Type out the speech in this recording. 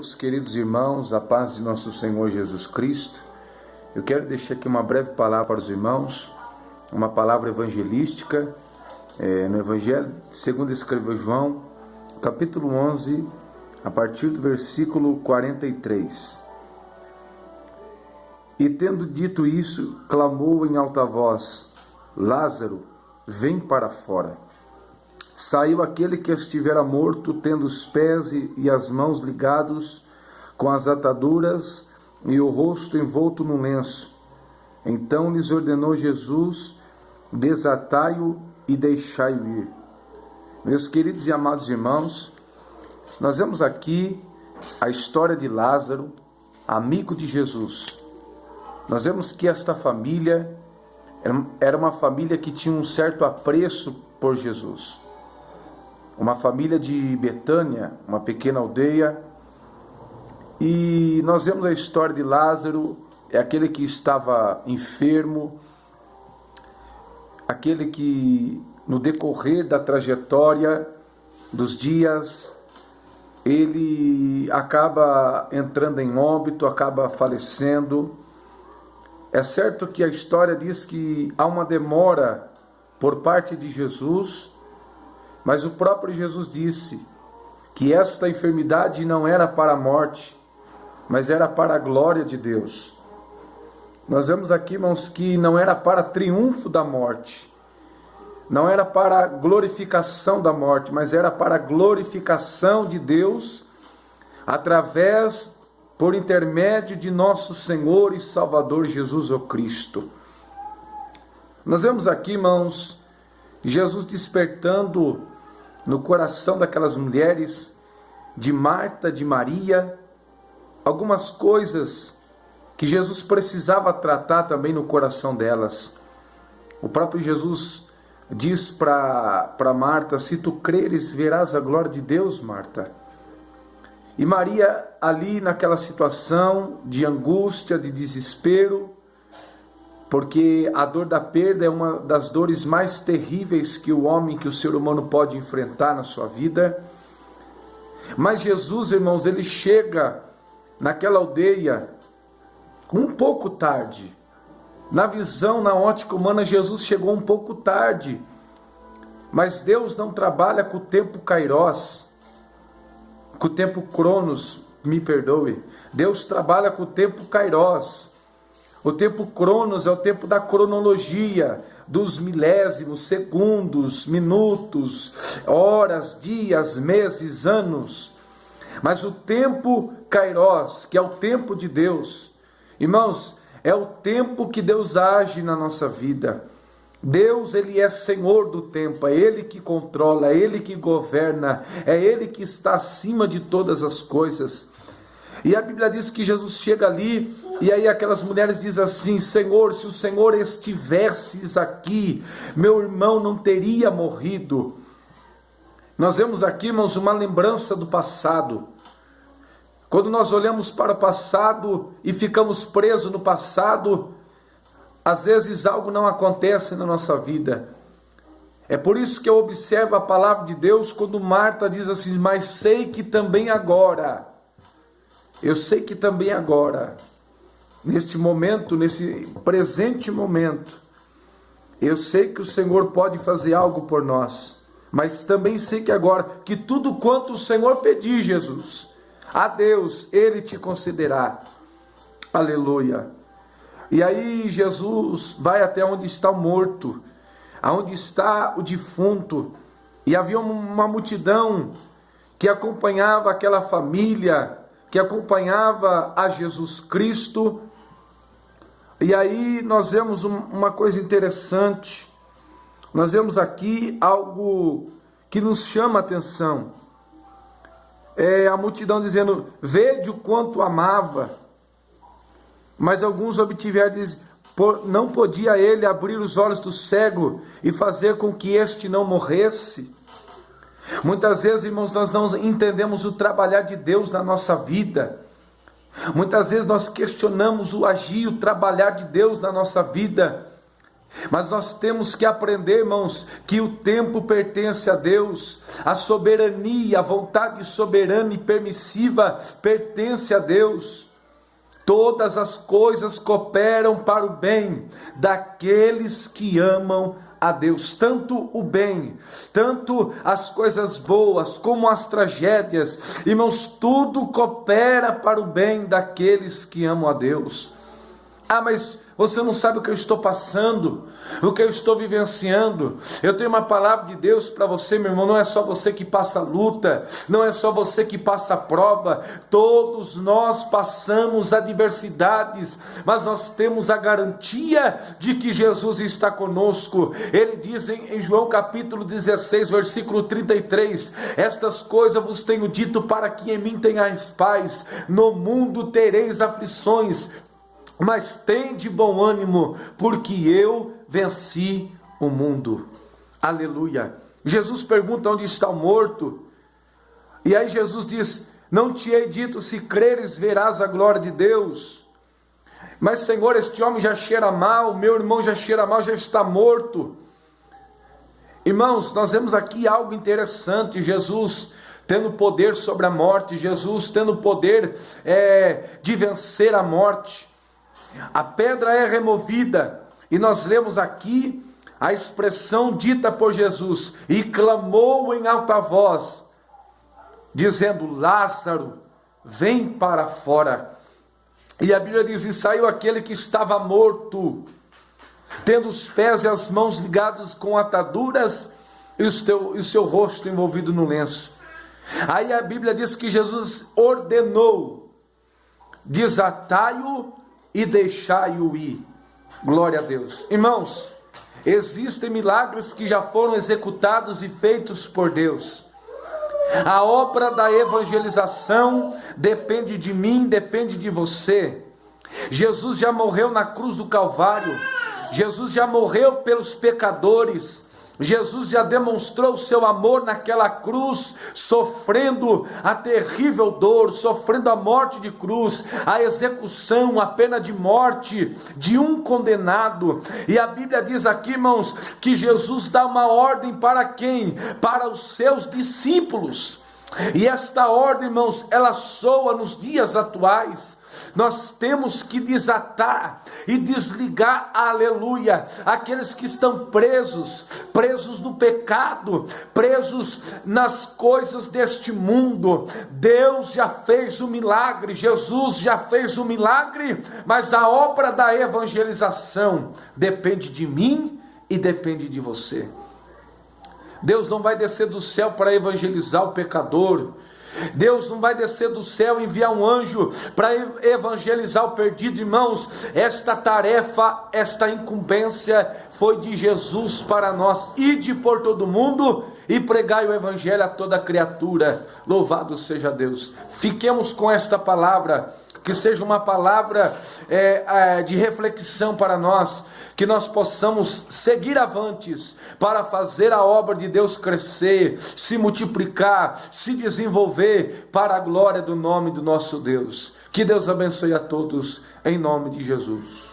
Deus, queridos irmãos, a paz de nosso Senhor Jesus Cristo. Eu quero deixar aqui uma breve palavra para os irmãos, uma palavra evangelística, no Evangelho segundo escreveu João, capítulo 11, a partir do versículo 43. E tendo dito isso, clamou em alta voz: Lázaro, vem para fora. Saiu aquele que estivera morto, tendo os pés e as mãos ligados com as ataduras e o rosto envolto num lenço. Então lhes ordenou Jesus: desatai-o e deixai-o ir. Meus queridos e amados irmãos, nós vemos aqui a história de Lázaro, amigo de Jesus. Nós vemos que esta família era uma família que tinha um certo apreço por Jesus. Uma família de Betânia, uma pequena aldeia. E nós vemos a história de Lázaro, é aquele que estava enfermo, aquele que no decorrer da trajetória dos dias, ele acaba entrando em óbito, acaba falecendo. É certo que a história diz que há uma demora por parte de Jesus, mas o próprio Jesus disse que esta enfermidade não era para a morte, mas era para a glória de Deus. Nós vemos aqui, irmãos, que não era para triunfo da morte, não era para a glorificação da morte, mas era para a glorificação de Deus através, por intermédio de nosso Senhor e Salvador Jesus o Cristo. Nós vemos aqui, irmãos, Jesus despertando no coração daquelas mulheres, de Marta, de Maria, algumas coisas que Jesus precisava tratar também no coração delas. O próprio Jesus diz para Marta: se tu creres, verás a glória de Deus, Marta. E Maria, ali naquela situação de angústia, de desespero, porque a dor da perda é uma das dores mais terríveis que o homem, que o ser humano pode enfrentar na sua vida. Mas Jesus, irmãos, ele chega naquela aldeia um pouco tarde. Na visão, na ótica humana, Jesus chegou um pouco tarde. Mas Deus não trabalha com o tempo Kairos, com o tempo Cronos, me perdoe. Deus trabalha com o tempo Kairos. O tempo Cronos é o tempo da cronologia, dos milésimos, segundos, minutos, horas, dias, meses, anos. Mas o tempo Kairos, que é o tempo de Deus, irmãos, é o tempo que Deus age na nossa vida. Deus, ele é Senhor do tempo, é Ele que controla, é Ele que governa, é Ele que está acima de todas as coisas. E a Bíblia diz que Jesus chega ali, e aí aquelas mulheres dizem assim: Senhor, se o Senhor estivesses aqui, meu irmão não teria morrido. Nós vemos aqui, irmãos, uma lembrança do passado. Quando nós olhamos para o passado e ficamos presos no passado, às vezes algo não acontece na nossa vida. É por isso que eu observo a palavra de Deus quando Marta diz assim: mas sei que também agora, eu sei que também agora, neste momento, nesse presente momento, eu sei que o Senhor pode fazer algo por nós, mas também sei que agora, que tudo quanto o Senhor pedir, Jesus, a Deus, Ele te concederá. Aleluia. E aí Jesus vai até onde está o morto, aonde está o defunto, e havia uma multidão que acompanhava aquela família, que acompanhava a Jesus Cristo. E aí nós vemos uma coisa interessante, nós vemos aqui algo que nos chama a atenção. É a multidão dizendo: vede o quanto amava. Mas alguns obtiveram, dizem: não podia ele abrir os olhos do cego e fazer com que este não morresse? Muitas vezes, irmãos, nós não entendemos o trabalhar de Deus na nossa vida. Muitas vezes nós questionamos o agir, o trabalhar de Deus na nossa vida. Mas nós temos que aprender, irmãos, que o tempo pertence a Deus, a soberania, a vontade soberana e permissiva pertence a Deus. Todas as coisas cooperam para o bem daqueles que amam a Deus, tanto o bem, tanto as coisas boas, como as tragédias, irmãos, tudo coopera para o bem daqueles que amam a Deus. Ah, mas você não sabe o que eu estou passando, o que eu estou vivenciando. Eu tenho uma palavra de Deus para você, meu irmão. Não é só você que passa luta, não é só você que passa prova. Todos nós passamos adversidades, mas nós temos a garantia de que Jesus está conosco. Ele diz em João capítulo 16, versículo 33, estas coisas vos tenho dito para que em mim tenhais paz. No mundo tereis aflições, mas tende bom ânimo, porque eu venci o mundo. Aleluia. Jesus pergunta onde está o morto, e aí Jesus diz, não te hei dito, se creres verás a glória de Deus. Mas Senhor, este homem já cheira mal, meu irmão já cheira mal, já está morto. Irmãos, nós vemos aqui algo interessante, Jesus tendo poder sobre a morte, Jesus tendo poder de vencer a morte. A pedra é removida, e nós lemos aqui a expressão dita por Jesus, e clamou em alta voz, dizendo, Lázaro, vem para fora. E a Bíblia diz, e saiu aquele que estava morto, tendo os pés e as mãos ligados com ataduras, e o seu rosto envolvido no lenço. Aí a Bíblia diz que Jesus ordenou, desatai-o e deixai-o ir. Glória a Deus. Irmãos, existem milagres que já foram executados e feitos por Deus. A obra da evangelização depende de mim, depende de você. Jesus já morreu na cruz do Calvário. Jesus já morreu pelos pecadores. Jesus já demonstrou o seu amor naquela cruz, sofrendo a terrível dor, sofrendo a morte de cruz, a execução, a pena de morte de um condenado. E a Bíblia diz aqui, irmãos, que Jesus dá uma ordem para quem? Para os seus discípulos. E esta ordem, irmãos, ela soa nos dias atuais. Nós temos que desatar e desligar, aleluia, aqueles que estão presos no pecado, presos nas coisas deste mundo. Deus já fez o milagre, Jesus já fez o milagre, mas a obra da evangelização depende de mim e depende de você. Deus não vai descer do céu para evangelizar o pecador. Deus não vai descer do céu e enviar um anjo para evangelizar o perdido. Irmãos, esta tarefa, esta incumbência foi de Jesus para nós. Ide por todo mundo e pregai o evangelho a toda criatura. Louvado seja Deus. Fiquemos com esta palavra, que seja uma palavra de reflexão para nós, que nós possamos seguir avantes para fazer a obra de Deus crescer, se multiplicar, se desenvolver para a glória do nome do nosso Deus. Que Deus abençoe a todos, em nome de Jesus.